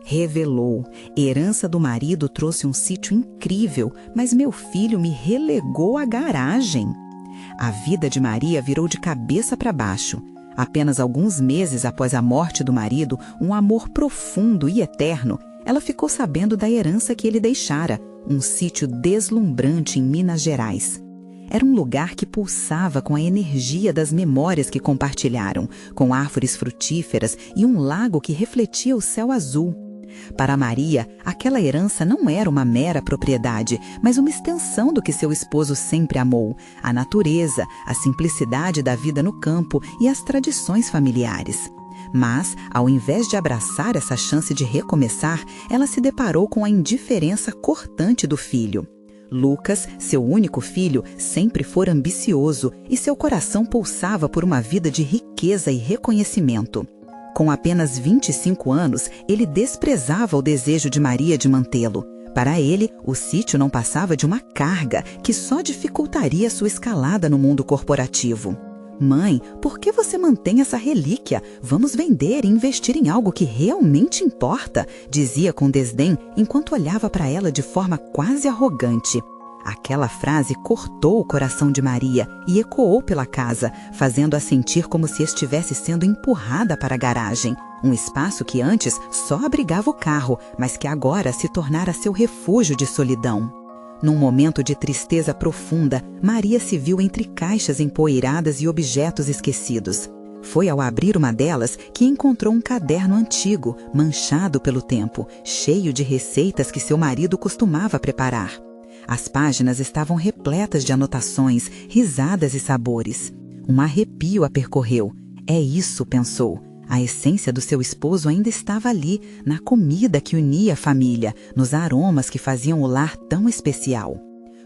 Revelou: herança do marido trouxe um sítio incrível, mas meu filho me relegou à garagem. A vida de Maria virou de cabeça para baixo. Apenas alguns meses após a morte do marido, um amor profundo e eterno, ela ficou sabendo da herança que ele deixara, um sítio deslumbrante em Minas Gerais. Era um lugar que pulsava com a energia das memórias que compartilharam, com árvores frutíferas e um lago que refletia o céu azul. Para Maria, aquela herança não era uma mera propriedade, mas uma extensão do que seu esposo sempre amou: a natureza, a simplicidade da vida no campo e as tradições familiares. Mas, ao invés de abraçar essa chance de recomeçar, ela se deparou com a indiferença cortante do filho. Lucas, seu único filho, sempre fora ambicioso e seu coração pulsava por uma vida de riqueza e reconhecimento. Com apenas 25 anos, ele desprezava o desejo de Maria de mantê-lo. Para ele, o sítio não passava de uma carga que só dificultaria sua escalada no mundo corporativo. Mãe, por que você mantém essa relíquia? Vamos vender e investir em algo que realmente importa, dizia com desdém enquanto olhava para ela de forma quase arrogante. Aquela frase cortou o coração de Maria e ecoou pela casa, fazendo-a sentir como se estivesse sendo empurrada para a garagem, um espaço que antes só abrigava o carro, mas que agora se tornara seu refúgio de solidão. Num momento de tristeza profunda, Maria se viu entre caixas empoeiradas e objetos esquecidos. Foi ao abrir uma delas que encontrou um caderno antigo, manchado pelo tempo, cheio de receitas que seu marido costumava preparar. As páginas estavam repletas de anotações, risadas e sabores. Um arrepio a percorreu. É isso, pensou. A essência do seu esposo ainda estava ali, na comida que unia a família, nos aromas que faziam o lar tão especial.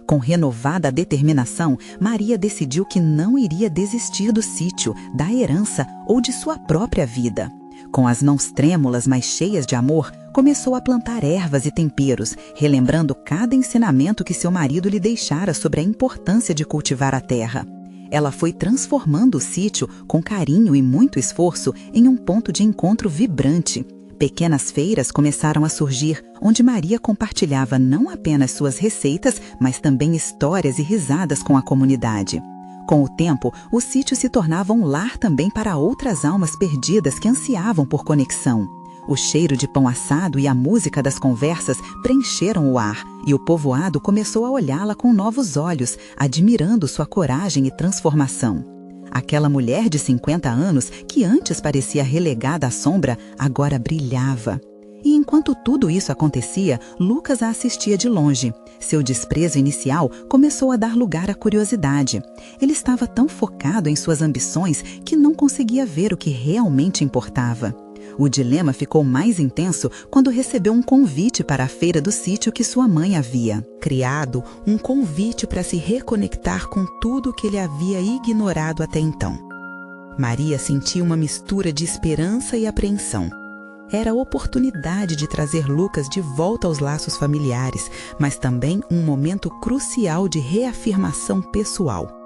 Com renovada determinação, Maria decidiu que não iria desistir do sítio, da herança ou de sua própria vida. Com as mãos trêmulas, mas cheias de amor, começou a plantar ervas e temperos, relembrando cada ensinamento que seu marido lhe deixara sobre a importância de cultivar a terra. Ela foi transformando o sítio, com carinho e muito esforço, em um ponto de encontro vibrante. Pequenas feiras começaram a surgir, onde Maria compartilhava não apenas suas receitas, mas também histórias e risadas com a comunidade. Com o tempo, o sítio se tornava um lar também para outras almas perdidas que ansiavam por conexão. O cheiro de pão assado e a música das conversas preencheram o ar, e o povoado começou a olhá-la com novos olhos, admirando sua coragem e transformação. Aquela mulher de 50 anos, que antes parecia relegada à sombra, agora brilhava. E enquanto tudo isso acontecia, Lucas a assistia de longe. Seu desprezo inicial começou a dar lugar à curiosidade. Ele estava tão focado em suas ambições que não conseguia ver o que realmente importava. O dilema ficou mais intenso quando recebeu um convite para a feira do sítio que sua mãe havia criado, um convite para se reconectar com tudo que ele havia ignorado até então. Maria sentia uma mistura de esperança e apreensão. Era a oportunidade de trazer Lucas de volta aos laços familiares, mas também um momento crucial de reafirmação pessoal.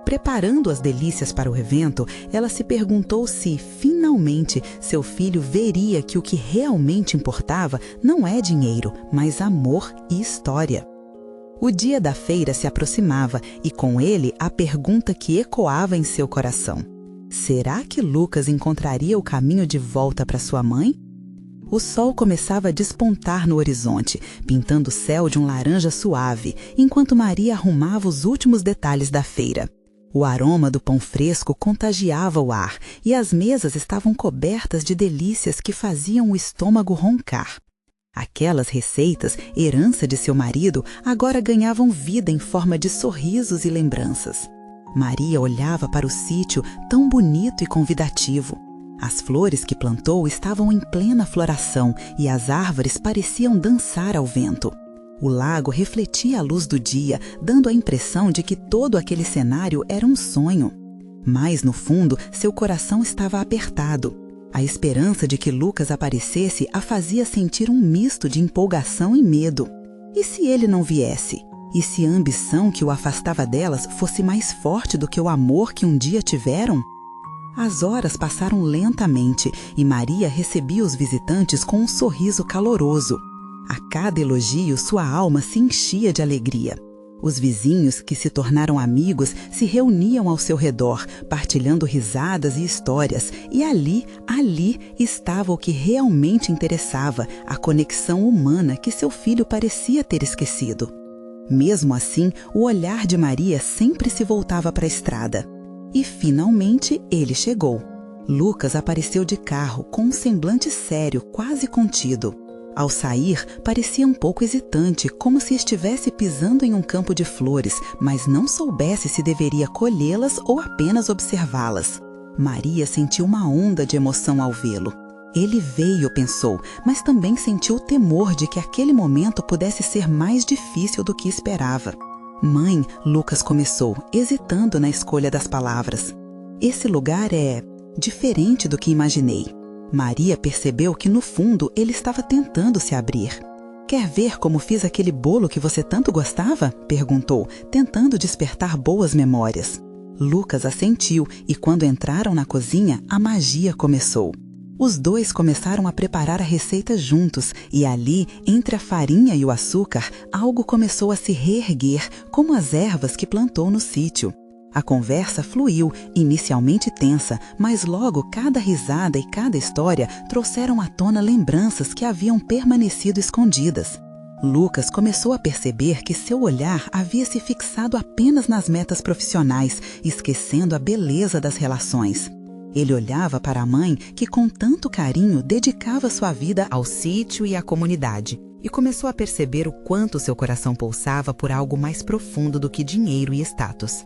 Preparando as delícias para o evento, ela se perguntou se, finalmente, seu filho veria que o que realmente importava não é dinheiro, mas amor e história. O dia da feira se aproximava e, com ele, a pergunta que ecoava em seu coração: será que Lucas encontraria o caminho de volta para sua mãe? O sol começava a despontar no horizonte, pintando o céu de um laranja suave, enquanto Maria arrumava os últimos detalhes da feira. O aroma do pão fresco contagiava o ar e as mesas estavam cobertas de delícias que faziam o estômago roncar. Aquelas receitas, herança de seu marido, agora ganhavam vida em forma de sorrisos e lembranças. Maria olhava para o sítio tão bonito e convidativo. As flores que plantou estavam em plena floração e as árvores pareciam dançar ao vento. O lago refletia a luz do dia, dando a impressão de que todo aquele cenário era um sonho. Mas, no fundo, seu coração estava apertado. A esperança de que Lucas aparecesse a fazia sentir um misto de empolgação e medo. E se ele não viesse? E se a ambição que o afastava delas fosse mais forte do que o amor que um dia tiveram? As horas passaram lentamente e Maria recebia os visitantes com um sorriso caloroso. A cada elogio, sua alma se enchia de alegria. Os vizinhos, que se tornaram amigos, se reuniam ao seu redor, partilhando risadas e histórias, e ali estava o que realmente interessava, a conexão humana que seu filho parecia ter esquecido. Mesmo assim, o olhar de Maria sempre se voltava para a estrada. E, finalmente, ele chegou. Lucas apareceu de carro, com um semblante sério, quase contido. Ao sair, parecia um pouco hesitante, como se estivesse pisando em um campo de flores, mas não soubesse se deveria colhê-las ou apenas observá-las. Maria sentiu uma onda de emoção ao vê-lo. Ele veio, pensou, mas também sentiu o temor de que aquele momento pudesse ser mais difícil do que esperava. Mãe, Lucas começou, hesitando na escolha das palavras. Esse lugar é diferente do que imaginei. Maria percebeu que, no fundo, ele estava tentando se abrir. Quer ver como fiz aquele bolo que você tanto gostava? Perguntou, tentando despertar boas memórias. Lucas assentiu e, quando entraram na cozinha, a magia começou. Os dois começaram a preparar a receita juntos e ali, entre a farinha e o açúcar, algo começou a se reerguer, como as ervas que plantou no sítio. A conversa fluiu, inicialmente tensa, mas logo cada risada e cada história trouxeram à tona lembranças que haviam permanecido escondidas. Lucas começou a perceber que seu olhar havia se fixado apenas nas metas profissionais, esquecendo a beleza das relações. Ele olhava para a mãe que, com tanto carinho, dedicava sua vida ao sítio e à comunidade, e começou a perceber o quanto seu coração pulsava por algo mais profundo do que dinheiro e status.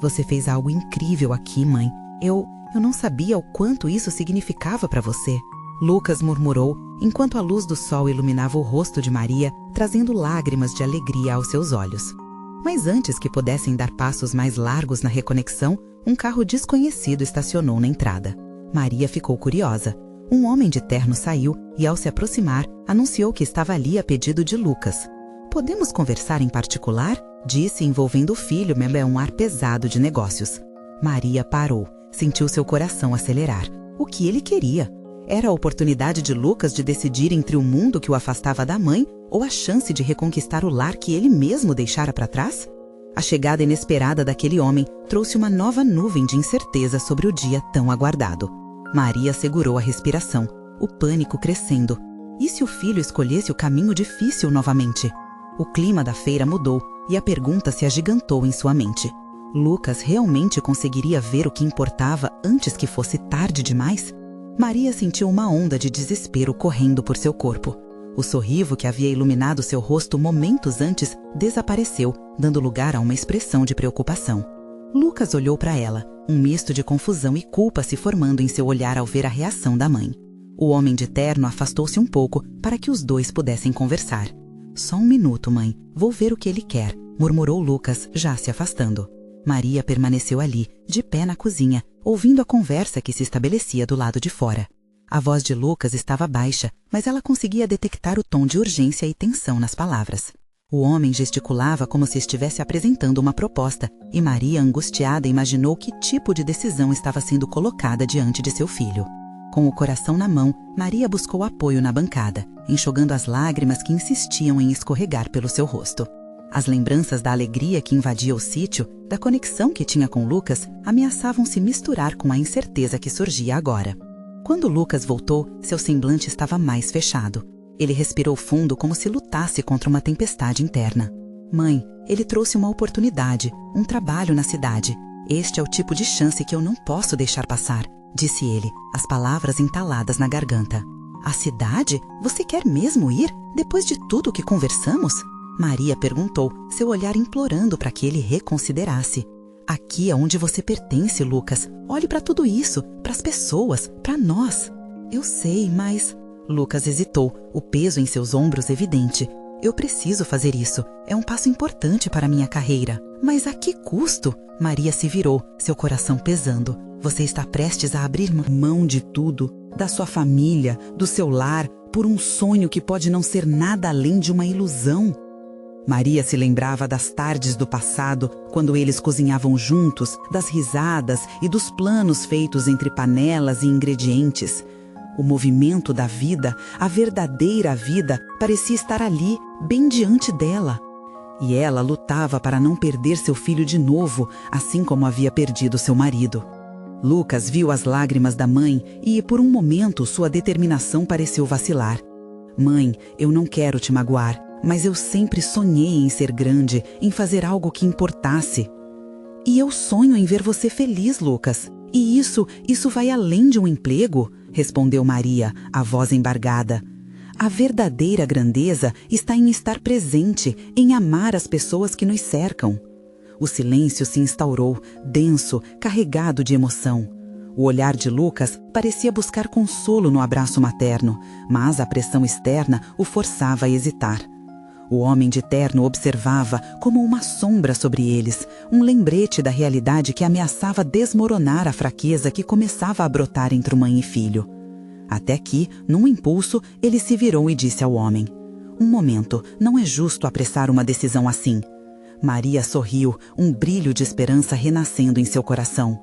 Você fez algo incrível aqui, mãe. Eu não sabia o quanto isso significava para você. Lucas murmurou, enquanto a luz do sol iluminava o rosto de Maria, trazendo lágrimas de alegria aos seus olhos. Mas antes que pudessem dar passos mais largos na reconexão, um carro desconhecido estacionou na entrada. Maria ficou curiosa. Um homem de terno saiu e, ao se aproximar, anunciou que estava ali a pedido de Lucas. "Podemos conversar em particular?", disse, envolvendo o filho, um ar pesado de negócios. Maria parou, sentiu seu coração acelerar. O que ele queria? Era a oportunidade de Lucas de decidir entre o mundo que o afastava da mãe ou a chance de reconquistar o lar que ele mesmo deixara para trás? A chegada inesperada daquele homem trouxe uma nova nuvem de incerteza sobre o dia tão aguardado. Maria segurou a respiração, o pânico crescendo. E se o filho escolhesse o caminho difícil novamente? O clima da feira mudou e a pergunta se agigantou em sua mente. Lucas realmente conseguiria ver o que importava antes que fosse tarde demais? Maria sentiu uma onda de desespero correndo por seu corpo. O sorriso que havia iluminado seu rosto momentos antes desapareceu, dando lugar a uma expressão de preocupação. Lucas olhou para ela, um misto de confusão e culpa se formando em seu olhar ao ver a reação da mãe. O homem de terno afastou-se um pouco para que os dois pudessem conversar. "Só um minuto, mãe. Vou ver o que ele quer", murmurou Lucas, já se afastando. Maria permaneceu ali, de pé na cozinha, ouvindo a conversa que se estabelecia do lado de fora. A voz de Lucas estava baixa, mas ela conseguia detectar o tom de urgência e tensão nas palavras. O homem gesticulava como se estivesse apresentando uma proposta, e Maria, angustiada, imaginou que tipo de decisão estava sendo colocada diante de seu filho. Com o coração na mão, Maria buscou apoio na bancada, enxugando as lágrimas que insistiam em escorregar pelo seu rosto. As lembranças da alegria que invadia o sítio, da conexão que tinha com Lucas, ameaçavam se misturar com a incerteza que surgia agora. Quando Lucas voltou, seu semblante estava mais fechado. Ele respirou fundo como se lutasse contra uma tempestade interna. "Mãe, ele trouxe uma oportunidade, um trabalho na cidade. Este é o tipo de chance que eu não posso deixar passar", disse ele, as palavras entaladas na garganta. "A cidade? Você quer mesmo ir, depois de tudo o que conversamos?", Maria perguntou, seu olhar implorando para que ele reconsiderasse. "Aqui é onde você pertence, Lucas. Olhe para tudo isso, para as pessoas, para nós." "Eu sei, mas..." Lucas hesitou, o peso em seus ombros evidente. "Eu preciso fazer isso. É um passo importante para minha carreira." "Mas a que custo?" Maria se virou, seu coração pesando. "Você está prestes a abrir mão de tudo, da sua família, do seu lar, por um sonho que pode não ser nada além de uma ilusão." Maria se lembrava das tardes do passado, quando eles cozinhavam juntos, das risadas e dos planos feitos entre panelas e ingredientes. O movimento da vida, a verdadeira vida, parecia estar ali, bem diante dela. E ela lutava para não perder seu filho de novo, assim como havia perdido seu marido. Lucas viu as lágrimas da mãe e, por um momento, sua determinação pareceu vacilar. Mãe, eu não quero te magoar, mas eu sempre sonhei em ser grande, em fazer algo que importasse. E eu sonho em ver você feliz, Lucas. E isso vai além de um emprego, respondeu Maria, a voz embargada. A verdadeira grandeza está em estar presente, em amar as pessoas que nos cercam. O silêncio se instaurou, denso, carregado de emoção. O olhar de Lucas parecia buscar consolo no abraço materno, mas a pressão externa o forçava a hesitar. O homem de terno observava como uma sombra sobre eles, um lembrete da realidade que ameaçava desmoronar a fraqueza que começava a brotar entre mãe e filho. Até que, num impulso, ele se virou e disse ao homem: "Um momento, não é justo apressar uma decisão assim." Maria sorriu, um brilho de esperança renascendo em seu coração.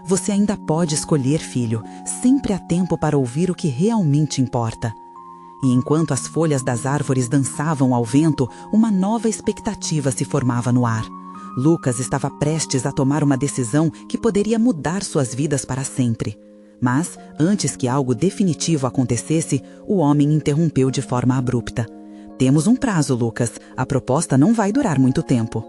"Você ainda pode escolher, filho. Sempre há tempo para ouvir o que realmente importa." E enquanto as folhas das árvores dançavam ao vento, uma nova expectativa se formava no ar. Lucas estava prestes a tomar uma decisão que poderia mudar suas vidas para sempre. Mas, antes que algo definitivo acontecesse, o homem interrompeu de forma abrupta. "Temos um prazo, Lucas. A proposta não vai durar muito tempo."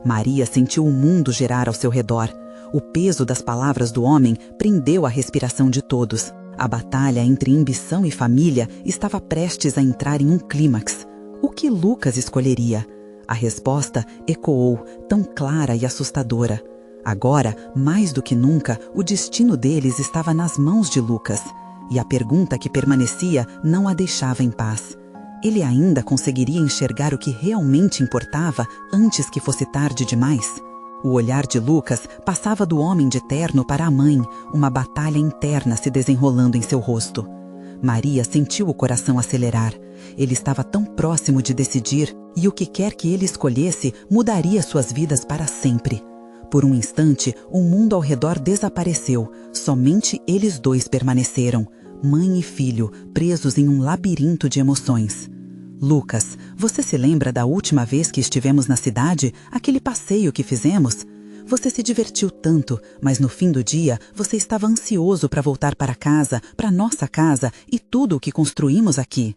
Maria sentiu o mundo girar ao seu redor. O peso das palavras do homem prendeu a respiração de todos. A batalha entre ambição e família estava prestes a entrar em um clímax. O que Lucas escolheria? A resposta ecoou, tão clara e assustadora. Agora, mais do que nunca, o destino deles estava nas mãos de Lucas. E a pergunta que permanecia não a deixava em paz. Ele ainda conseguiria enxergar o que realmente importava antes que fosse tarde demais? O olhar de Lucas passava do homem de terno para a mãe, uma batalha interna se desenrolando em seu rosto. Maria sentiu o coração acelerar. Ele estava tão próximo de decidir, e o que quer que ele escolhesse mudaria suas vidas para sempre. Por um instante, o mundo ao redor desapareceu. Somente eles dois permaneceram, mãe e filho, presos em um labirinto de emoções. "Lucas, você se lembra da última vez que estivemos na cidade? Aquele passeio que fizemos? Você se divertiu tanto, mas no fim do dia você estava ansioso para voltar para casa, para nossa casa e tudo o que construímos aqui."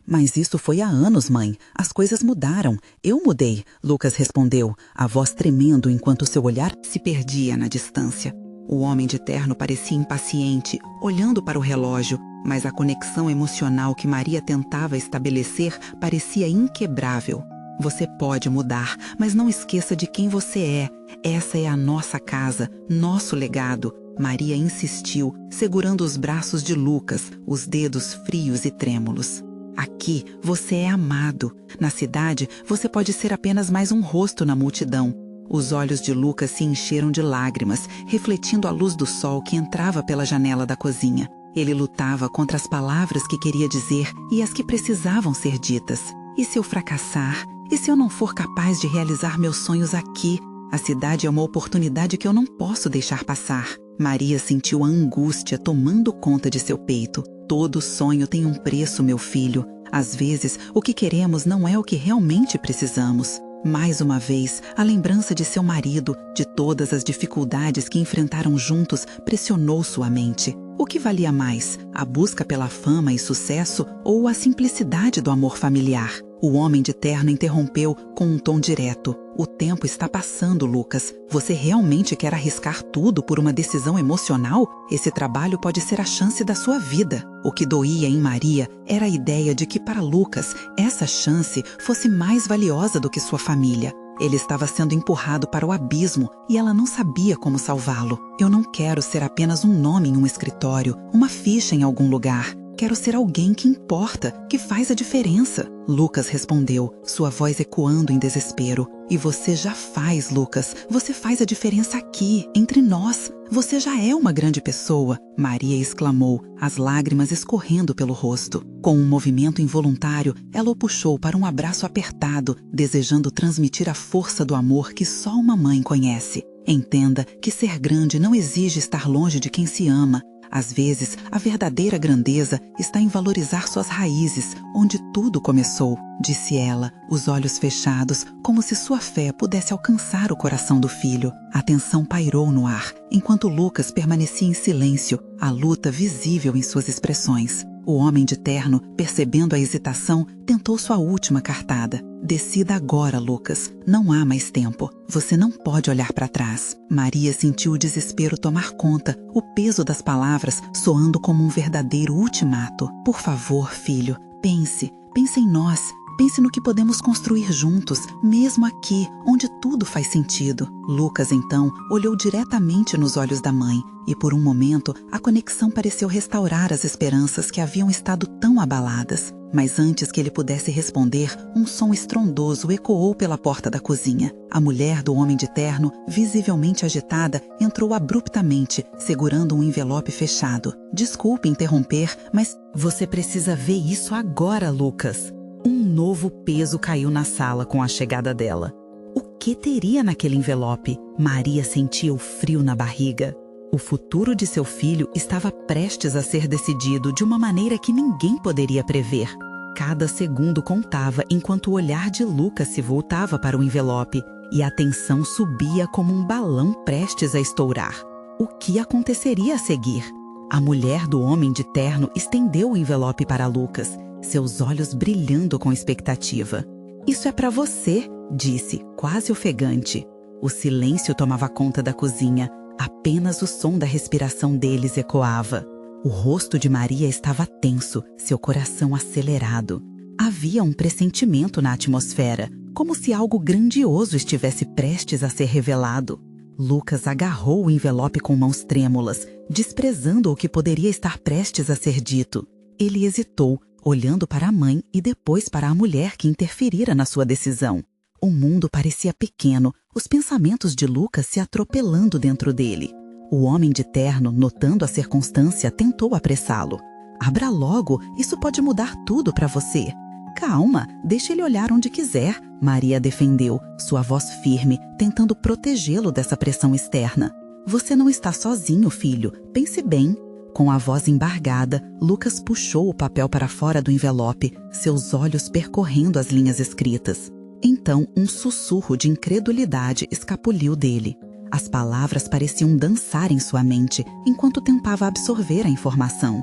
"Mas isso foi há anos, mãe. As coisas mudaram. Eu mudei", Lucas respondeu, a voz tremendo enquanto seu olhar se perdia na distância. O homem de terno parecia impaciente, olhando para o relógio, mas a conexão emocional que Maria tentava estabelecer parecia inquebrável. "Você pode mudar, mas não esqueça de quem você é. Essa é a nossa casa, nosso legado." Maria insistiu, segurando os braços de Lucas, os dedos frios e trêmulos. "Aqui você é amado. Na cidade você pode ser apenas mais um rosto na multidão." Os olhos de Lucas se encheram de lágrimas, refletindo a luz do sol que entrava pela janela da cozinha. Ele lutava contra as palavras que queria dizer e as que precisavam ser ditas. "E se eu fracassar? E se eu não for capaz de realizar meus sonhos aqui? A cidade é uma oportunidade que eu não posso deixar passar." Maria sentiu a angústia tomando conta de seu peito. "Todo sonho tem um preço, meu filho. Às vezes, o que queremos não é o que realmente precisamos." Mais uma vez, a lembrança de seu marido, de todas as dificuldades que enfrentaram juntos, pressionou sua mente. O que valia mais, a busca pela fama e sucesso ou a simplicidade do amor familiar? O homem de terno interrompeu com um tom direto. "O tempo está passando, Lucas. Você realmente quer arriscar tudo por uma decisão emocional? Esse trabalho pode ser a chance da sua vida." O que doía em Maria era a ideia de que para Lucas essa chance fosse mais valiosa do que sua família. Ele estava sendo empurrado para o abismo e ela não sabia como salvá-lo. "Eu não quero ser apenas um nome em um escritório, uma ficha em algum lugar. Quero ser alguém que importa, que faz a diferença. Lucas respondeu, sua voz ecoando em desespero. E você já faz, Lucas. Você faz a diferença aqui, entre nós. Você já é uma grande pessoa. Maria exclamou, as lágrimas escorrendo pelo rosto. Com um movimento involuntário, ela o puxou para um abraço apertado, desejando transmitir a força do amor que só uma mãe conhece. Entenda que ser grande não exige estar longe de quem se ama. Às vezes, a verdadeira grandeza está em valorizar suas raízes, onde tudo começou, disse ela, os olhos fechados, como se sua fé pudesse alcançar o coração do filho. A tensão pairou no ar, enquanto Lucas permanecia em silêncio, a luta visível em suas expressões. O homem de terno, percebendo a hesitação, tentou sua última cartada. Decida agora, Lucas. Não há mais tempo. Você não pode olhar para trás. Maria sentiu o desespero tomar conta, o peso das palavras soando como um verdadeiro ultimato. Por favor, filho, pense em nós. Pense no que podemos construir juntos, mesmo aqui, onde tudo faz sentido. Lucas, então, olhou diretamente nos olhos da mãe e, por um momento, a conexão pareceu restaurar as esperanças que haviam estado tão abaladas. Mas antes que ele pudesse responder, um som estrondoso ecoou pela porta da cozinha. A mulher do homem de terno, visivelmente agitada, entrou abruptamente, segurando um envelope fechado. Desculpe interromper, mas você precisa ver isso agora, Lucas. Um novo peso caiu na sala com a chegada dela. O que teria naquele envelope? Maria sentia o frio na barriga. O futuro de seu filho estava prestes a ser decidido de uma maneira que ninguém poderia prever. Cada segundo contava enquanto o olhar de Lucas se voltava para o envelope e a tensão subia como um balão prestes a estourar. O que aconteceria a seguir? A mulher do homem de terno estendeu o envelope para Lucas, seus olhos brilhando com expectativa. Isso é para você, disse, quase ofegante. O silêncio tomava conta da cozinha. Apenas o som da respiração deles ecoava. O rosto de Maria estava tenso, seu coração acelerado. Havia um pressentimento na atmosfera, como se algo grandioso estivesse prestes a ser revelado. Lucas agarrou o envelope com mãos trêmulas, desprezando o que poderia estar prestes a ser dito. Ele hesitou, olhando para a mãe e depois para a mulher que interferira na sua decisão. O mundo parecia pequeno, os pensamentos de Lucas se atropelando dentro dele. O homem de terno, notando a circunstância, tentou apressá-lo. Abra logo, isso pode mudar tudo para você. Calma, deixe ele olhar onde quiser, Maria defendeu, sua voz firme, tentando protegê-lo dessa pressão externa. Você não está sozinho, filho, pense bem. Com a voz embargada, Lucas puxou o papel para fora do envelope, seus olhos percorrendo as linhas escritas. Então, um sussurro de incredulidade escapuliu dele. As palavras pareciam dançar em sua mente, enquanto tentava absorver a informação.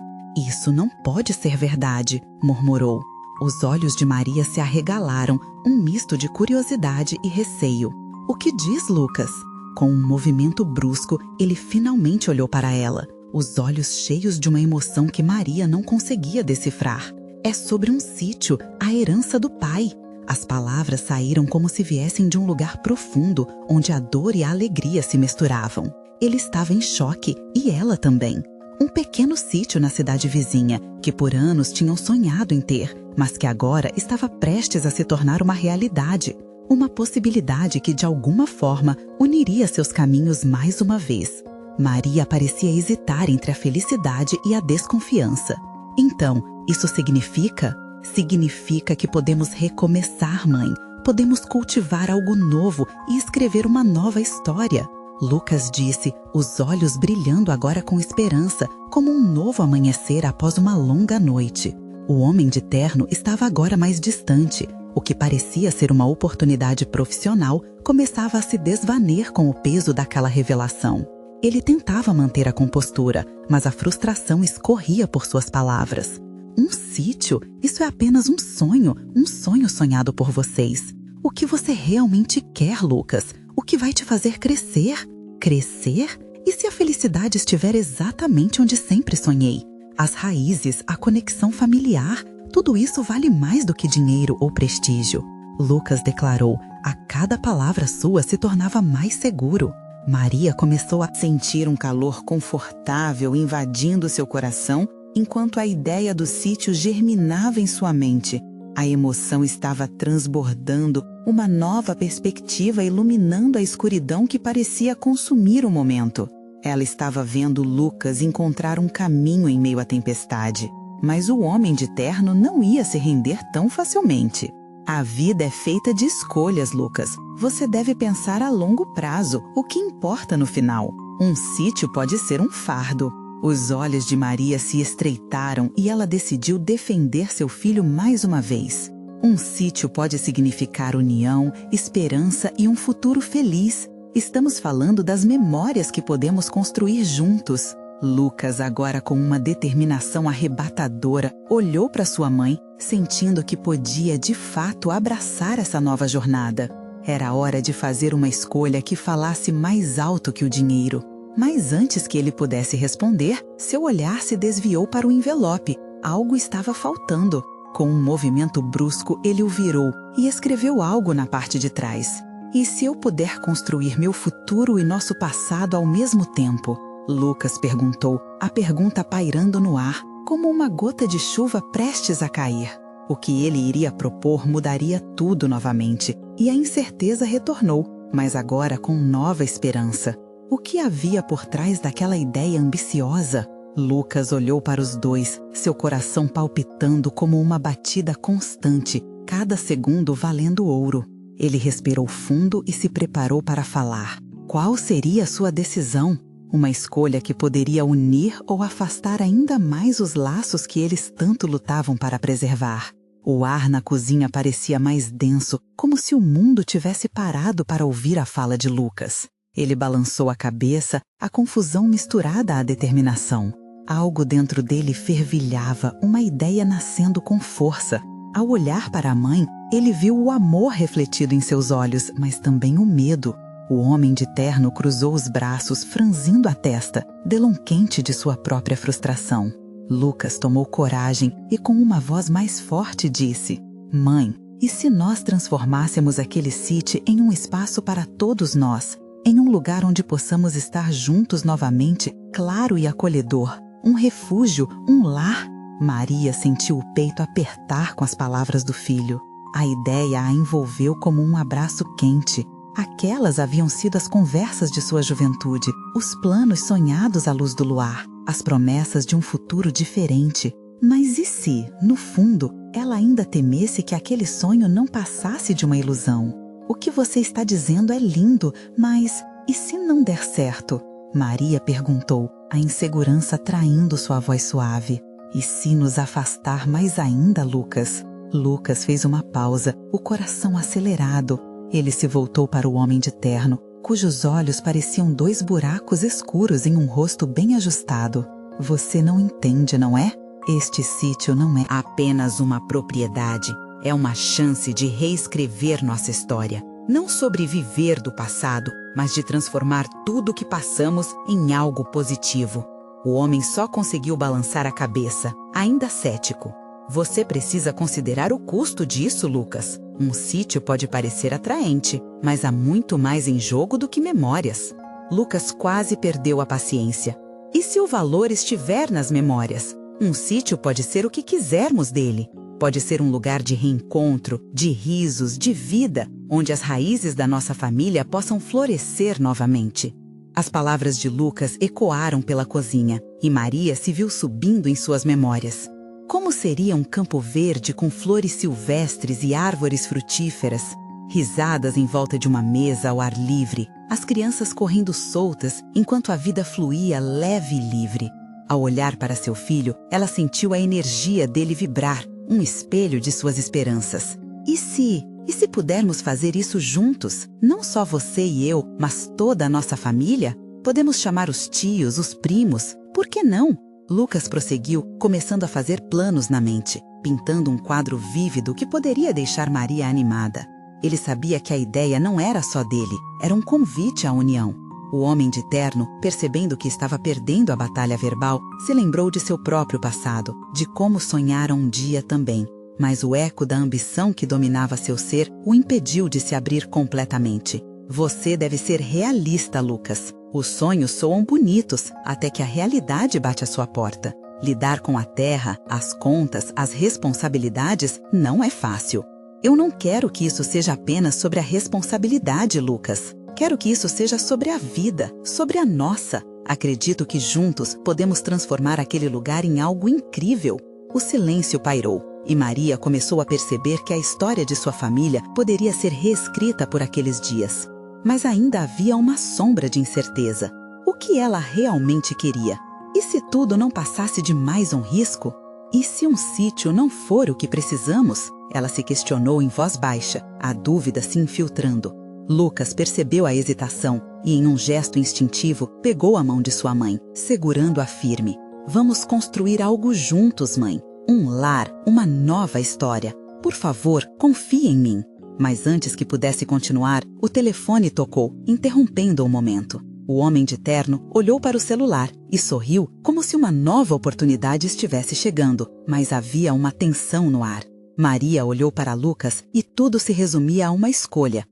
Isso não pode ser verdade, murmurou. Os olhos de Maria se arregalaram, um misto de curiosidade e receio. O que diz, Lucas? Com um movimento brusco, ele finalmente olhou para ela, os olhos cheios de uma emoção que Maria não conseguia decifrar. É sobre um sítio, a herança do pai. As palavras saíram como se viessem de um lugar profundo, onde a dor e a alegria se misturavam. Ele estava em choque, e ela também. Um pequeno sítio na cidade vizinha, que por anos tinham sonhado em ter, mas que agora estava prestes a se tornar uma realidade. Uma possibilidade que, de alguma forma, uniria seus caminhos mais uma vez. Maria parecia hesitar entre a felicidade e a desconfiança. Então, isso significa? Significa que podemos recomeçar, mãe. Podemos cultivar algo novo e escrever uma nova história. Lucas disse, os olhos brilhando agora com esperança, como um novo amanhecer após uma longa noite. O homem de terno estava agora mais distante. O que parecia ser uma oportunidade profissional começava a se desvaner com o peso daquela revelação. Ele tentava manter a compostura, mas a frustração escorria por suas palavras. Um sítio? Isso é apenas um sonho sonhado por vocês. O que você realmente quer, Lucas? O que vai te fazer crescer? Crescer? E se a felicidade estiver exatamente onde sempre sonhei? As raízes, a conexão familiar, tudo isso vale mais do que dinheiro ou prestígio. Lucas declarou, a cada palavra sua se tornava mais seguro. Maria começou a sentir um calor confortável invadindo seu coração, enquanto a ideia do sítio germinava em sua mente. A emoção estava transbordando, uma nova perspectiva iluminando a escuridão que parecia consumir o momento. Ela estava vendo Lucas encontrar um caminho em meio à tempestade. Mas o homem de terno não ia se render tão facilmente. A vida é feita de escolhas, Lucas. Você deve pensar a longo prazo, o que importa no final. Um sítio pode ser um fardo. Os olhos de Maria se estreitaram e ela decidiu defender seu filho mais uma vez. Um sítio pode significar união, esperança e um futuro feliz. Estamos falando das memórias que podemos construir juntos. Lucas, agora com uma determinação arrebatadora, olhou para sua mãe, sentindo que podia de fato abraçar essa nova jornada. Era hora de fazer uma escolha que falasse mais alto que o dinheiro. Mas antes que ele pudesse responder, seu olhar se desviou para o envelope. Algo estava faltando. Com um movimento brusco, ele o virou e escreveu algo na parte de trás. E se eu puder construir meu futuro e nosso passado ao mesmo tempo? Lucas perguntou, a pergunta pairando no ar, como uma gota de chuva prestes a cair. O que ele iria propor mudaria tudo novamente, e a incerteza retornou, mas agora com nova esperança. O que havia por trás daquela ideia ambiciosa? Lucas olhou para os dois, seu coração palpitando como uma batida constante, cada segundo valendo ouro. Ele respirou fundo e se preparou para falar. Qual seria sua decisão? Uma escolha que poderia unir ou afastar ainda mais os laços que eles tanto lutavam para preservar. O ar na cozinha parecia mais denso, como se o mundo tivesse parado para ouvir a fala de Lucas. Ele balançou a cabeça, a confusão misturada à determinação. Algo dentro dele fervilhava, uma ideia nascendo com força. Ao olhar para a mãe, ele viu o amor refletido em seus olhos, mas também o medo. O homem de terno cruzou os braços, franzindo a testa, delonquente de sua própria frustração. Lucas tomou coragem e com uma voz mais forte disse: Mãe, e se nós transformássemos aquele sítio em um espaço para todos nós? Em um lugar onde possamos estar juntos novamente, claro e acolhedor, um refúgio, um lar? Maria sentiu o peito apertar com as palavras do filho. A ideia a envolveu como um abraço quente. Aquelas haviam sido as conversas de sua juventude, os planos sonhados à luz do luar, as promessas de um futuro diferente. Mas e se, no fundo, ela ainda temesse que aquele sonho não passasse de uma ilusão? O que você está dizendo é lindo, mas e se não der certo? Maria perguntou, a insegurança traindo sua voz suave. E se nos afastar mais ainda, Lucas? Lucas fez uma pausa, o coração acelerado. Ele se voltou para o homem de terno, cujos olhos pareciam 2 buracos escuros em um rosto bem ajustado. Você não entende, não é? Este sítio não é apenas uma propriedade. É uma chance de reescrever nossa história. Não sobreviver do passado, mas de transformar tudo o que passamos em algo positivo. O homem só conseguiu balançar a cabeça, ainda cético. Você precisa considerar o custo disso, Lucas. Um sítio pode parecer atraente, mas há muito mais em jogo do que memórias. Lucas quase perdeu a paciência. E se o valor estiver nas memórias? Um sítio pode ser o que quisermos dele. Pode ser um lugar de reencontro, de risos, de vida, onde as raízes da nossa família possam florescer novamente. As palavras de Lucas ecoaram pela cozinha, e Maria se viu subindo em suas memórias. Como seria um campo verde com flores silvestres e árvores frutíferas? Risadas em volta de uma mesa ao ar livre, as crianças correndo soltas enquanto a vida fluía leve e livre. Ao olhar para seu filho, ela sentiu a energia dele vibrar, um espelho de suas esperanças. E se pudermos fazer isso juntos? Não só você e eu, mas toda a nossa família? Podemos chamar os tios, os primos. Por que não? Lucas prosseguiu, começando a fazer planos na mente, pintando um quadro vívido que poderia deixar Maria animada. Ele sabia que a ideia não era só dele, era um convite à união. O homem de terno, percebendo que estava perdendo a batalha verbal, se lembrou de seu próprio passado, de como sonharam um dia também. Mas o eco da ambição que dominava seu ser o impediu de se abrir completamente. Você deve ser realista, Lucas. Os sonhos soam bonitos, até que a realidade bate à sua porta. Lidar com a terra, as contas, as responsabilidades não é fácil. Eu não quero que isso seja apenas sobre a responsabilidade, Lucas. Quero que isso seja sobre a vida, sobre a nossa. Acredito que juntos podemos transformar aquele lugar em algo incrível. O silêncio pairou e Maria começou a perceber que a história de sua família poderia ser reescrita por aqueles dias. Mas ainda havia uma sombra de incerteza. O que ela realmente queria? E se tudo não passasse de mais um risco? E se um sítio não for o que precisamos? Ela se questionou em voz baixa, a dúvida se infiltrando. Lucas percebeu a hesitação e, em um gesto instintivo, pegou a mão de sua mãe, segurando-a firme. Vamos construir algo juntos, mãe. Um lar, uma nova história. Por favor, confie em mim. Mas antes que pudesse continuar, o telefone tocou, interrompendo o momento. O homem de terno olhou para o celular e sorriu como se uma nova oportunidade estivesse chegando, mas havia uma tensão no ar. Maria olhou para Lucas e tudo se resumia a uma escolha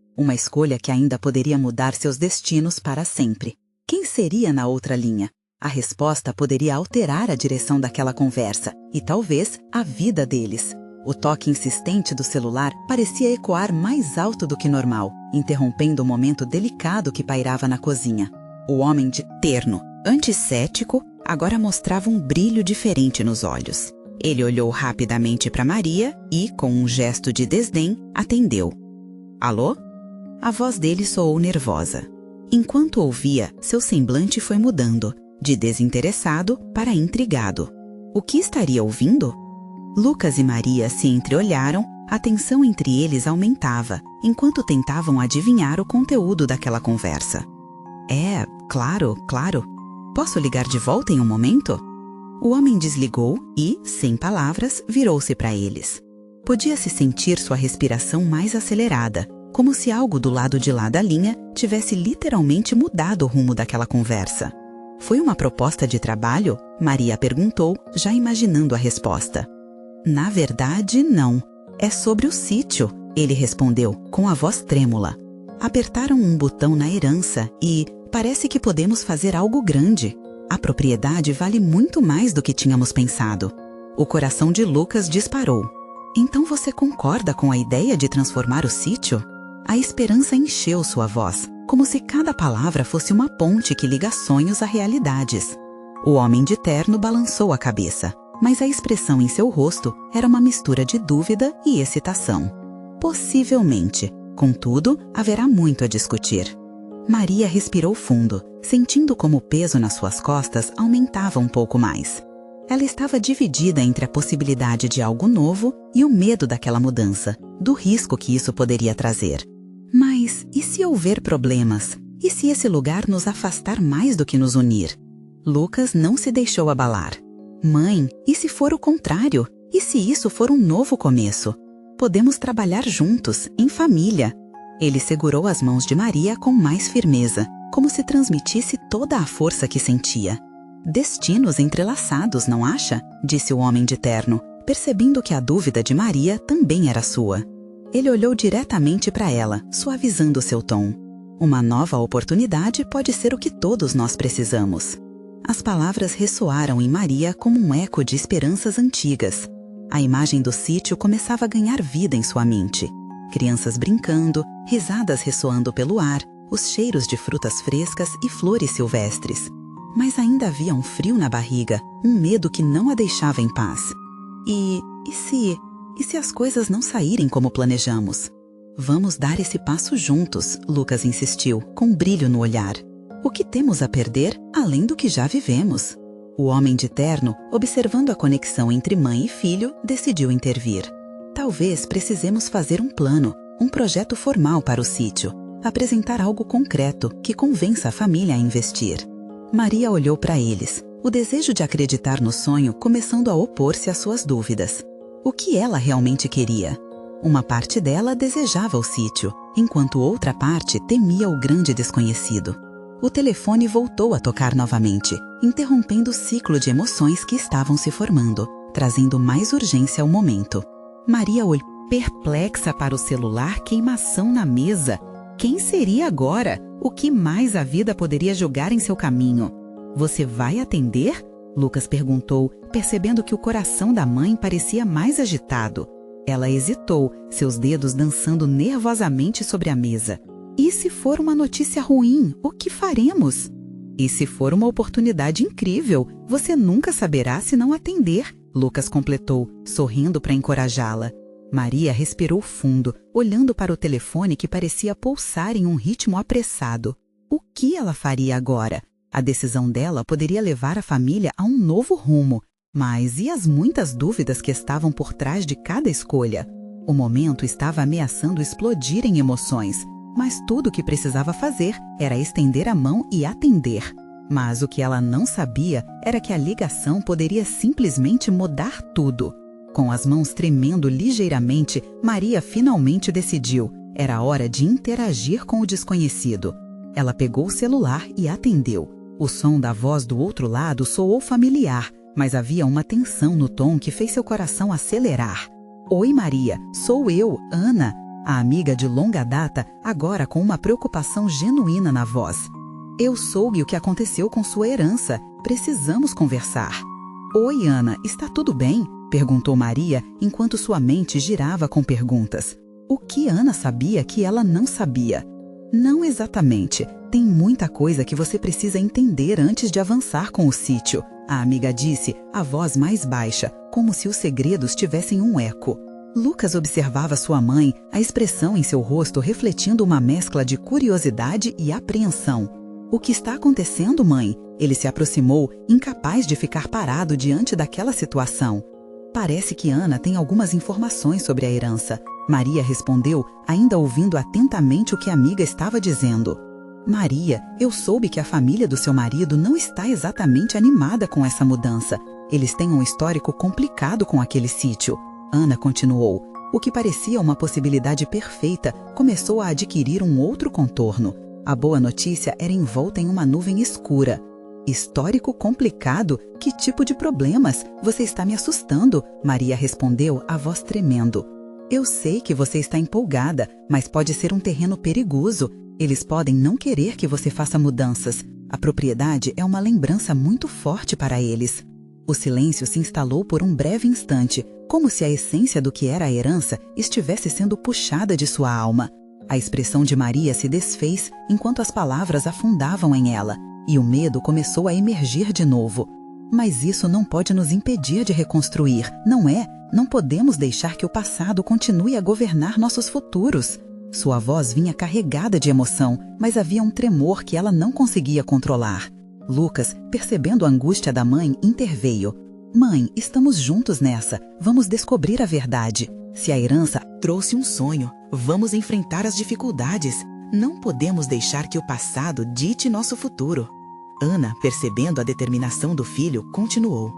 que ainda poderia mudar seus destinos para sempre. Quem seria na outra linha? A resposta poderia alterar a direção daquela conversa e talvez a vida deles. O toque insistente do celular parecia ecoar mais alto do que normal, interrompendo o momento delicado que pairava na cozinha. O homem de terno, antes cético, agora mostrava um brilho diferente nos olhos. Ele olhou rapidamente para Maria e, com um gesto de desdém, atendeu. Alô? A voz dele soou nervosa. Enquanto ouvia, seu semblante foi mudando, de desinteressado para intrigado. O que estaria ouvindo? Lucas e Maria se entreolharam, a tensão entre eles aumentava, enquanto tentavam adivinhar o conteúdo daquela conversa. Claro. Posso ligar de volta em um momento? O homem desligou e, sem palavras, virou-se para eles. Podia-se sentir sua respiração mais acelerada, como se algo do lado de lá da linha tivesse literalmente mudado o rumo daquela conversa. Foi uma proposta de trabalho? Maria perguntou, já imaginando a resposta. Na verdade, não. É sobre o sítio, ele respondeu, com a voz trêmula. Apertaram um botão na herança e parece que podemos fazer algo grande. A propriedade vale muito mais do que tínhamos pensado. O coração de Lucas disparou. Então você concorda com a ideia de transformar o sítio? A esperança encheu sua voz, como se cada palavra fosse uma ponte que liga sonhos a realidades. O homem de terno balançou a cabeça, mas a expressão em seu rosto era uma mistura de dúvida e excitação. Possivelmente, contudo, haverá muito a discutir. Maria respirou fundo, sentindo como o peso nas suas costas aumentava um pouco mais. Ela estava dividida entre a possibilidade de algo novo e o medo daquela mudança, do risco que isso poderia trazer. Mas e se houver problemas? E se esse lugar nos afastar mais do que nos unir? Lucas não se deixou abalar. Mãe, e se for o contrário? E se isso for um novo começo? Podemos trabalhar juntos, em família. Ele segurou as mãos de Maria com mais firmeza, como se transmitisse toda a força que sentia. Destinos entrelaçados, não acha? Disse o homem de terno, percebendo que a dúvida de Maria também era sua. Ele olhou diretamente para ela, suavizando seu tom. Uma nova oportunidade pode ser o que todos nós precisamos. As palavras ressoaram em Maria como um eco de esperanças antigas. A imagem do sítio começava a ganhar vida em sua mente. Crianças brincando, risadas ressoando pelo ar, os cheiros de frutas frescas e flores silvestres. Mas ainda havia um frio na barriga, um medo que não a deixava em paz. E se as coisas não saírem como planejamos? Vamos dar esse passo juntos, Lucas insistiu, com brilho no olhar. O que temos a perder, além do que já vivemos? O homem de terno, observando a conexão entre mãe e filho, decidiu intervir. Talvez precisemos fazer um plano, um projeto formal para o sítio, apresentar algo concreto que convença a família a investir. Maria olhou para eles, o desejo de acreditar no sonho começando a opor-se às suas dúvidas. O que ela realmente queria? Uma parte dela desejava o sítio, enquanto outra parte temia o grande desconhecido. O telefone voltou a tocar novamente, interrompendo o ciclo de emoções que estavam se formando, trazendo mais urgência ao momento. Maria olhou perplexa para o celular, queimação na mesa. Quem seria agora? O que mais a vida poderia jogar em seu caminho? Você vai atender? Lucas perguntou, percebendo que o coração da mãe parecia mais agitado. Ela hesitou, seus dedos dançando nervosamente sobre a mesa. E se for uma notícia ruim, o que faremos? E se for uma oportunidade incrível, você nunca saberá se não atender, Lucas completou, sorrindo para encorajá-la. Maria respirou fundo, olhando para o telefone que parecia pulsar em um ritmo apressado. O que ela faria agora? A decisão dela poderia levar a família a um novo rumo. Mas e as muitas dúvidas que estavam por trás de cada escolha? O momento estava ameaçando explodir em emoções, mas tudo o que precisava fazer era estender a mão e atender. Mas o que ela não sabia era que a ligação poderia simplesmente mudar tudo. Com as mãos tremendo ligeiramente, Maria finalmente decidiu. Era hora de interagir com o desconhecido. Ela pegou o celular e atendeu. O som da voz do outro lado soou familiar, mas havia uma tensão no tom que fez seu coração acelerar. Oi, Maria, sou eu, Ana, a amiga de longa data, agora com uma preocupação genuína na voz. Eu soube o que aconteceu com sua herança. Precisamos conversar. Oi, Ana, está tudo bem? Perguntou Maria, enquanto sua mente girava com perguntas. O que Ana sabia que ela não sabia? Não exatamente. Tem muita coisa que você precisa entender antes de avançar com o sítio, a amiga disse, a voz mais baixa, como se os segredos tivessem um eco. Lucas observava sua mãe, a expressão em seu rosto refletindo uma mescla de curiosidade e apreensão. O que está acontecendo, mãe? Ele se aproximou, incapaz de ficar parado diante daquela situação. Parece que Ana tem algumas informações sobre a herança. Maria respondeu, ainda ouvindo atentamente o que a amiga estava dizendo. Maria, eu soube que a família do seu marido não está exatamente animada com essa mudança. Eles têm um histórico complicado com aquele sítio. Ana continuou. O que parecia uma possibilidade perfeita começou a adquirir um outro contorno. A boa notícia era envolta em uma nuvem escura. Histórico complicado? Que tipo de problemas? Você está me assustando, Maria respondeu, a voz tremendo. Eu sei que você está empolgada, mas pode ser um terreno perigoso. Eles podem não querer que você faça mudanças. A propriedade é uma lembrança muito forte para eles. O silêncio se instalou por um breve instante, como se a essência do que era a herança estivesse sendo puxada de sua alma. A expressão de Maria se desfez enquanto as palavras afundavam em ela, e o medo começou a emergir de novo. Mas isso não pode nos impedir de reconstruir, não é? Não podemos deixar que o passado continue a governar nossos futuros. Sua voz vinha carregada de emoção, mas havia um tremor que ela não conseguia controlar. Lucas, percebendo a angústia da mãe, interveio. Mãe, estamos juntos nessa. Vamos descobrir a verdade. Se a herança trouxe um sonho, vamos enfrentar as dificuldades. Não podemos deixar que o passado dite nosso futuro. Ana, percebendo a determinação do filho, continuou.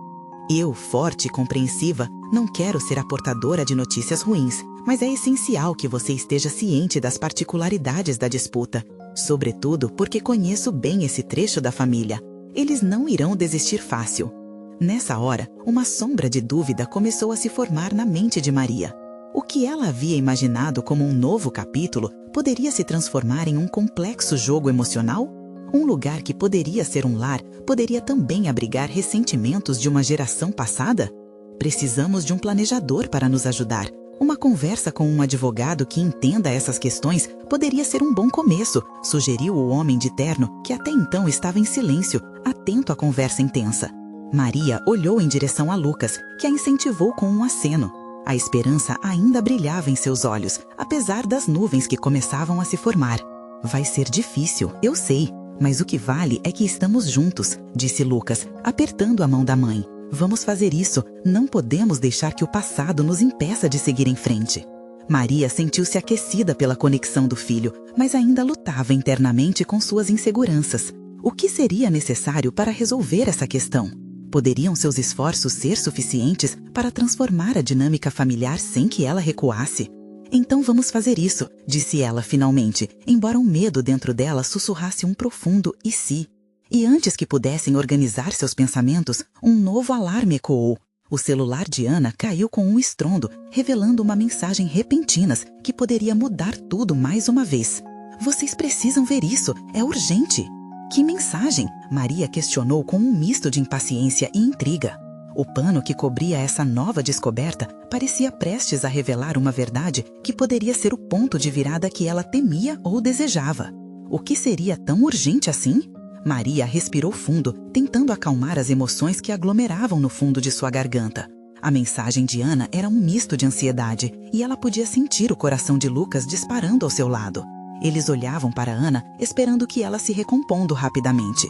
Eu, forte e compreensiva, não quero ser a portadora de notícias ruins, mas é essencial que você esteja ciente das particularidades da disputa, sobretudo porque conheço bem esse trecho da família. Eles não irão desistir fácil. Nessa hora, uma sombra de dúvida começou a se formar na mente de Maria. O que ela havia imaginado como um novo capítulo poderia se transformar em um complexo jogo emocional? Um lugar que poderia ser um lar poderia também abrigar ressentimentos de uma geração passada? Precisamos de um planejador para nos ajudar. Uma conversa com um advogado que entenda essas questões poderia ser um bom começo, sugeriu o homem de terno, que até então estava em silêncio, atento à conversa intensa. Maria olhou em direção a Lucas, que a incentivou com um aceno. A esperança ainda brilhava em seus olhos, apesar das nuvens que começavam a se formar. Vai ser difícil, eu sei, mas o que vale é que estamos juntos, disse Lucas, apertando a mão da mãe. Vamos fazer isso, não podemos deixar que o passado nos impeça de seguir em frente. Maria sentiu-se aquecida pela conexão do filho, mas ainda lutava internamente com suas inseguranças. O que seria necessário para resolver essa questão? Poderiam seus esforços ser suficientes para transformar a dinâmica familiar sem que ela recuasse? Então vamos fazer isso, disse ela finalmente, embora um medo dentro dela sussurrasse um profundo "e se?". E antes que pudessem organizar seus pensamentos, um novo alarme ecoou. O celular de Ana caiu com um estrondo, revelando uma mensagem repentina que poderia mudar tudo mais uma vez. Vocês precisam ver isso, é urgente. Que mensagem? Maria questionou com um misto de impaciência e intriga. O pano que cobria essa nova descoberta parecia prestes a revelar uma verdade que poderia ser o ponto de virada que ela temia ou desejava. O que seria tão urgente assim? Maria respirou fundo, tentando acalmar as emoções que aglomeravam no fundo de sua garganta. A mensagem de Ana era um misto de ansiedade e ela podia sentir o coração de Lucas disparando ao seu lado. Eles olhavam para Ana, esperando que ela se recompondo rapidamente.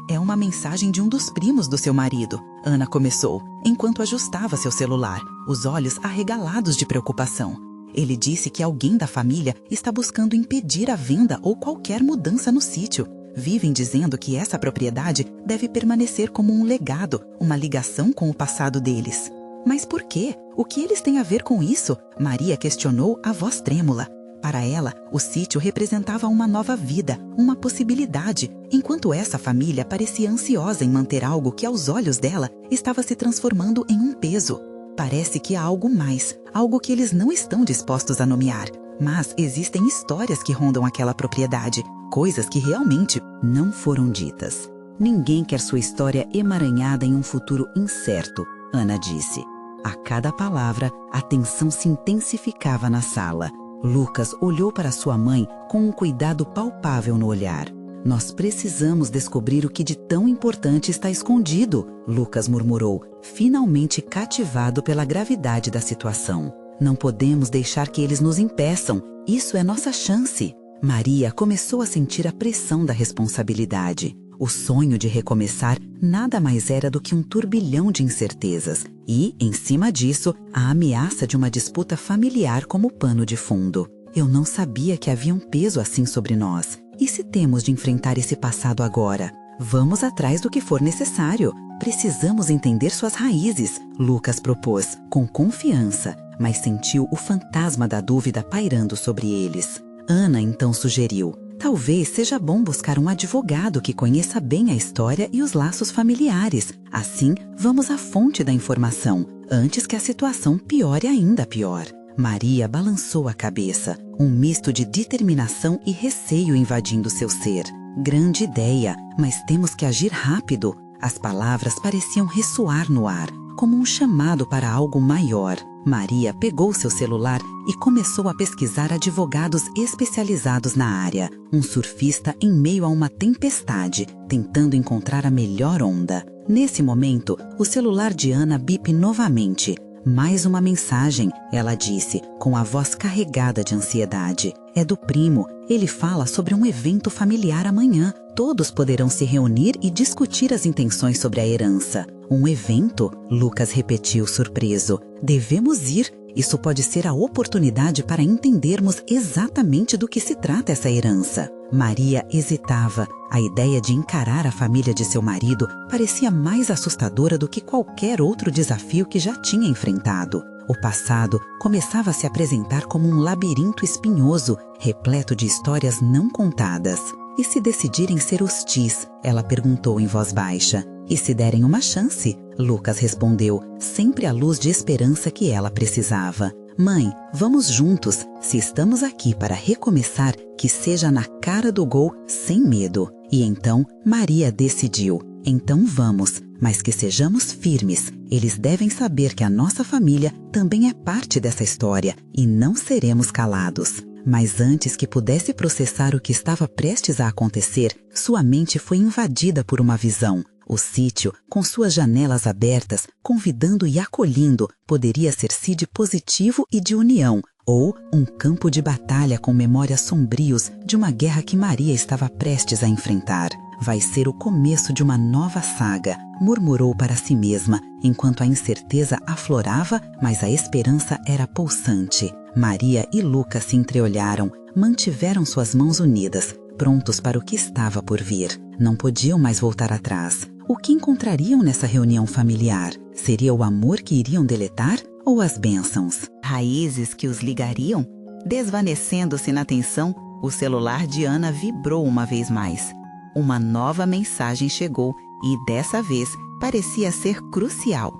É uma mensagem de um dos primos do seu marido, Ana começou, enquanto ajustava seu celular, os olhos arregalados de preocupação. Ele disse que alguém da família está buscando impedir a venda ou qualquer mudança no sítio. Vivem dizendo que essa propriedade deve permanecer como um legado, uma ligação com o passado deles. Mas por quê? O que eles têm a ver com isso? Maria questionou a voz trêmula. Para ela, o sítio representava uma nova vida, uma possibilidade, enquanto essa família parecia ansiosa em manter algo que, aos olhos dela, estava se transformando em um peso. Parece que há algo mais, algo que eles não estão dispostos a nomear. Mas existem histórias que rondam aquela propriedade, coisas que realmente não foram ditas. Ninguém quer sua história emaranhada em um futuro incerto, Ana disse. A cada palavra, a tensão se intensificava na sala. Lucas olhou para sua mãe com um cuidado palpável no olhar. Nós precisamos descobrir o que de tão importante está escondido, Lucas murmurou, finalmente cativado pela gravidade da situação. Não podemos deixar que eles nos impeçam. Isso é nossa chance. Maria começou a sentir a pressão da responsabilidade. O sonho de recomeçar nada mais era do que um turbilhão de incertezas e, em cima disso, a ameaça de uma disputa familiar como pano de fundo. Eu não sabia que havia um peso assim sobre nós. E se temos de enfrentar esse passado agora? Vamos atrás do que for necessário. Precisamos entender suas raízes, Lucas propôs, com confiança, mas sentiu o fantasma da dúvida pairando sobre eles. Ana então sugeriu: talvez seja bom buscar um advogado que conheça bem a história e os laços familiares. Assim, vamos à fonte da informação, antes que a situação piore ainda pior. Maria balançou a cabeça, um misto de determinação e receio invadindo seu ser. Grande ideia, mas temos que agir rápido. As palavras pareciam ressoar no ar, como um chamado para algo maior. Maria pegou seu celular e começou a pesquisar advogados especializados na área, um surfista em meio a uma tempestade, tentando encontrar a melhor onda. Nesse momento, o celular de Ana bip novamente. Mais uma mensagem, ela disse, com a voz carregada de ansiedade. É do primo. Ele fala sobre um evento familiar amanhã. Todos poderão se reunir e discutir as intenções sobre a herança. Um evento? Lucas repetiu surpreso. Devemos ir. Isso pode ser a oportunidade para entendermos exatamente do que se trata essa herança. Maria hesitava. A ideia de encarar a família de seu marido parecia mais assustadora do que qualquer outro desafio que já tinha enfrentado. O passado começava a se apresentar como um labirinto espinhoso, repleto de histórias não contadas. E se decidirem ser hostis? Ela perguntou em voz baixa. E se derem uma chance? Lucas respondeu, sempre à luz de esperança que ela precisava. Mãe, vamos juntos. Se estamos aqui para recomeçar, que seja na cara do gol, sem medo. E então, Maria decidiu. Então vamos, mas que sejamos firmes. Eles devem saber que a nossa família também é parte dessa história e não seremos calados. Mas antes que pudesse processar o que estava prestes a acontecer, sua mente foi invadida por uma visão. O sítio, com suas janelas abertas, convidando e acolhendo, poderia ser sítio positivo e de união, ou um campo de batalha com memórias sombrios de uma guerra que Maria estava prestes a enfrentar. Vai ser o começo de uma nova saga, murmurou para si mesma, enquanto a incerteza aflorava, mas a esperança era pulsante. Maria e Lucas se entreolharam, mantiveram suas mãos unidas, prontos para o que estava por vir. Não podiam mais voltar atrás. O que encontrariam nessa reunião familiar? Seria o amor que iriam deletar ou as bênçãos? Raízes que os ligariam? Desvanecendo-se na tensão, o celular de Ana vibrou uma vez mais. Uma nova mensagem chegou e, dessa vez, parecia ser crucial.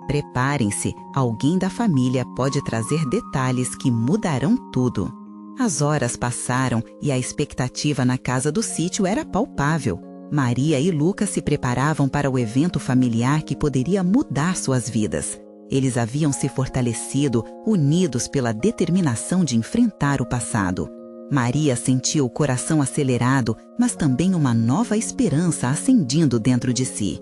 Preparem-se, alguém da família pode trazer detalhes que mudarão tudo. As horas passaram e a expectativa na casa do sítio era palpável. Maria e Lucas se preparavam para o evento familiar que poderia mudar suas vidas. Eles haviam se fortalecido, unidos pela determinação de enfrentar o passado. Maria sentia o coração acelerado, mas também uma nova esperança acendendo dentro de si.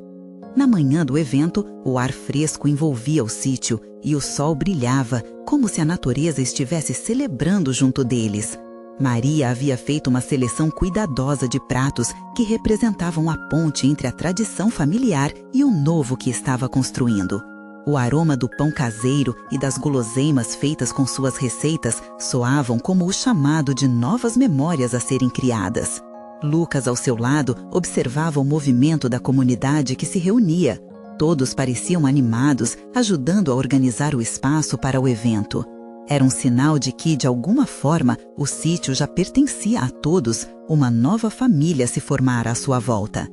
Na manhã do evento, o ar fresco envolvia o sítio e o sol brilhava, como se a natureza estivesse celebrando junto deles. Maria havia feito uma seleção cuidadosa de pratos que representavam a ponte entre a tradição familiar e o novo que estava construindo. O aroma do pão caseiro e das guloseimas feitas com suas receitas soavam como o chamado de novas memórias a serem criadas. Lucas, ao seu lado, observava o movimento da comunidade que se reunia. Todos pareciam animados, ajudando a organizar o espaço para o evento. Era um sinal de que, de alguma forma, o sítio já pertencia a todos, uma nova família se formara à sua volta.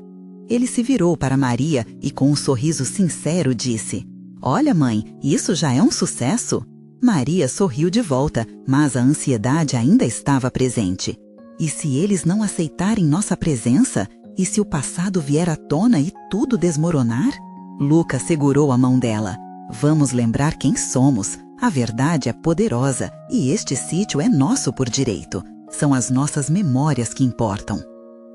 Ele se virou para Maria e, com um sorriso sincero, disse: "Olha, mãe, isso já é um sucesso." Maria sorriu de volta, mas a ansiedade ainda estava presente. E se eles não aceitarem nossa presença? E se o passado vier à tona e tudo desmoronar? Lucas segurou a mão dela. "Vamos lembrar quem somos. A verdade é poderosa e este sítio é nosso por direito. São as nossas memórias que importam."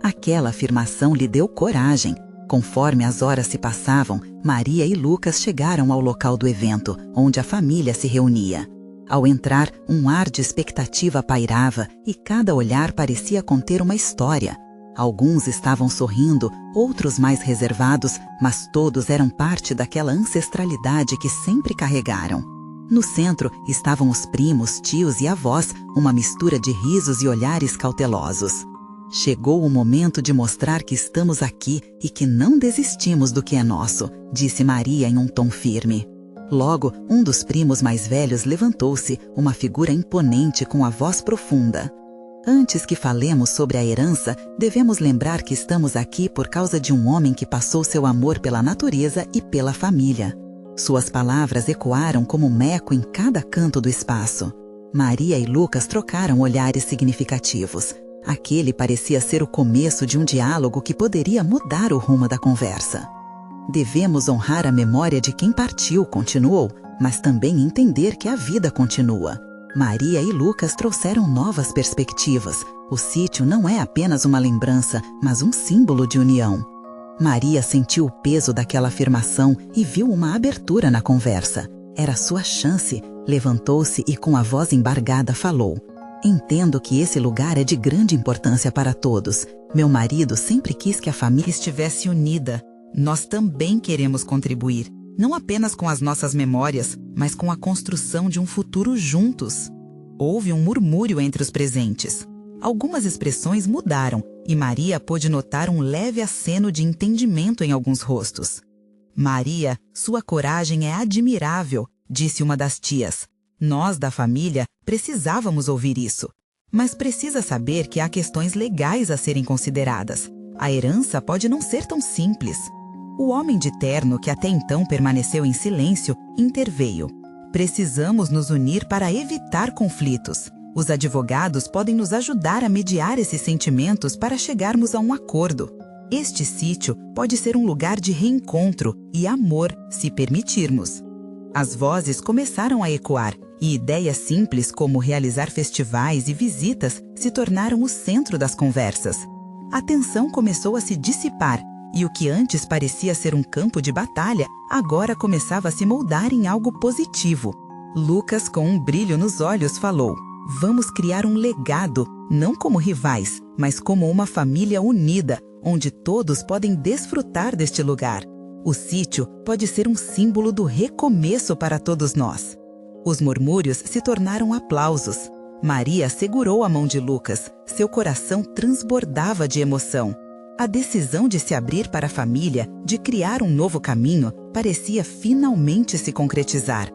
Aquela afirmação lhe deu coragem. Conforme as horas se passavam, Maria e Lucas chegaram ao local do evento, onde a família se reunia. Ao entrar, um ar de expectativa pairava e cada olhar parecia conter uma história. Alguns estavam sorrindo, outros mais reservados, mas todos eram parte daquela ancestralidade que sempre carregaram. No centro estavam os primos, tios e avós, uma mistura de risos e olhares cautelosos. "Chegou o momento de mostrar que estamos aqui e que não desistimos do que é nosso", disse Maria em um tom firme. Logo, um dos primos mais velhos levantou-se, uma figura imponente com a voz profunda. "Antes que falemos sobre a herança, devemos lembrar que estamos aqui por causa de um homem que passou seu amor pela natureza e pela família." Suas palavras ecoaram como um eco em cada canto do espaço. Maria e Lucas trocaram olhares significativos. Aquele parecia ser o começo de um diálogo que poderia mudar o rumo da conversa. "Devemos honrar a memória de quem partiu", continuou, "mas também entender que a vida continua." Maria e Lucas trouxeram novas perspectivas. O sítio não é apenas uma lembrança, mas um símbolo de união. Maria sentiu o peso daquela afirmação e viu uma abertura na conversa. Era sua chance. Levantou-se e com a voz embargada falou: "Entendo que esse lugar é de grande importância para todos. Meu marido sempre quis que a família estivesse unida. Nós também queremos contribuir, não apenas com as nossas memórias, mas com a construção de um futuro juntos." Houve um murmúrio entre os presentes. Algumas expressões mudaram e Maria pôde notar um leve aceno de entendimento em alguns rostos. "Maria, sua coragem é admirável", disse uma das tias. "Nós, da família, precisávamos ouvir isso. Mas precisa saber que há questões legais a serem consideradas. A herança pode não ser tão simples." O homem de terno, que até então permaneceu em silêncio, interveio. "Precisamos nos unir para evitar conflitos. Os advogados podem nos ajudar a mediar esses sentimentos para chegarmos a um acordo. Este sítio pode ser um lugar de reencontro e amor, se permitirmos." As vozes começaram a ecoar e ideias simples como realizar festivais e visitas se tornaram o centro das conversas. A tensão começou a se dissipar e o que antes parecia ser um campo de batalha, agora começava a se moldar em algo positivo. Lucas, com um brilho nos olhos, falou: "Vamos criar um legado, não como rivais, mas como uma família unida, onde todos podem desfrutar deste lugar. O sítio pode ser um símbolo do recomeço para todos nós." Os murmúrios se tornaram aplausos. Maria segurou a mão de Lucas. Seu coração transbordava de emoção. A decisão de se abrir para a família, de criar um novo caminho, parecia finalmente se concretizar.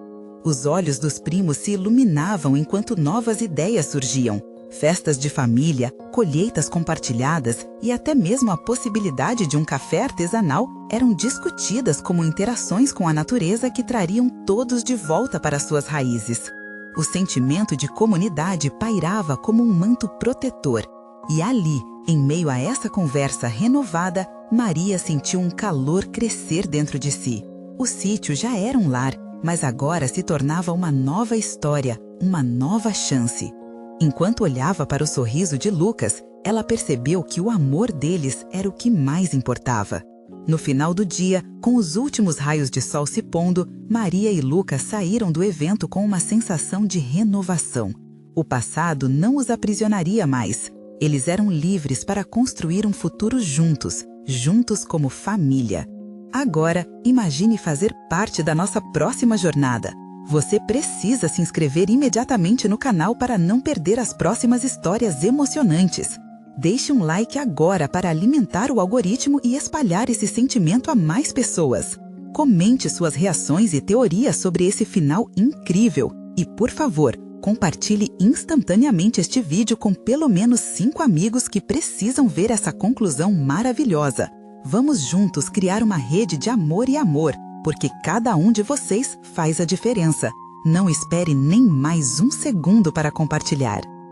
Os olhos dos primos se iluminavam enquanto novas ideias surgiam. Festas de família, colheitas compartilhadas e até mesmo a possibilidade de um café artesanal eram discutidas como interações com a natureza que trariam todos de volta para suas raízes. O sentimento de comunidade pairava como um manto protetor. E ali, em meio a essa conversa renovada, Maria sentiu um calor crescer dentro de si. O sítio já era um lar, mas agora se tornava uma nova história, uma nova chance. Enquanto olhava para o sorriso de Lucas, ela percebeu que o amor deles era o que mais importava. No final do dia, com os últimos raios de sol se pondo, Maria e Lucas saíram do evento com uma sensação de renovação. O passado não os aprisionaria mais. Eles eram livres para construir um futuro juntos, juntos como família. Agora, imagine fazer parte da nossa próxima jornada. Você precisa se inscrever imediatamente no canal para não perder as próximas histórias emocionantes. Deixe um like agora para alimentar o algoritmo e espalhar esse sentimento a mais pessoas. Comente suas reações e teorias sobre esse final incrível. E, por favor, compartilhe instantaneamente este vídeo com pelo menos 5 amigos que precisam ver essa conclusão maravilhosa. Vamos juntos criar uma rede de amor e amor, porque cada um de vocês faz a diferença. Não espere nem mais um segundo para compartilhar.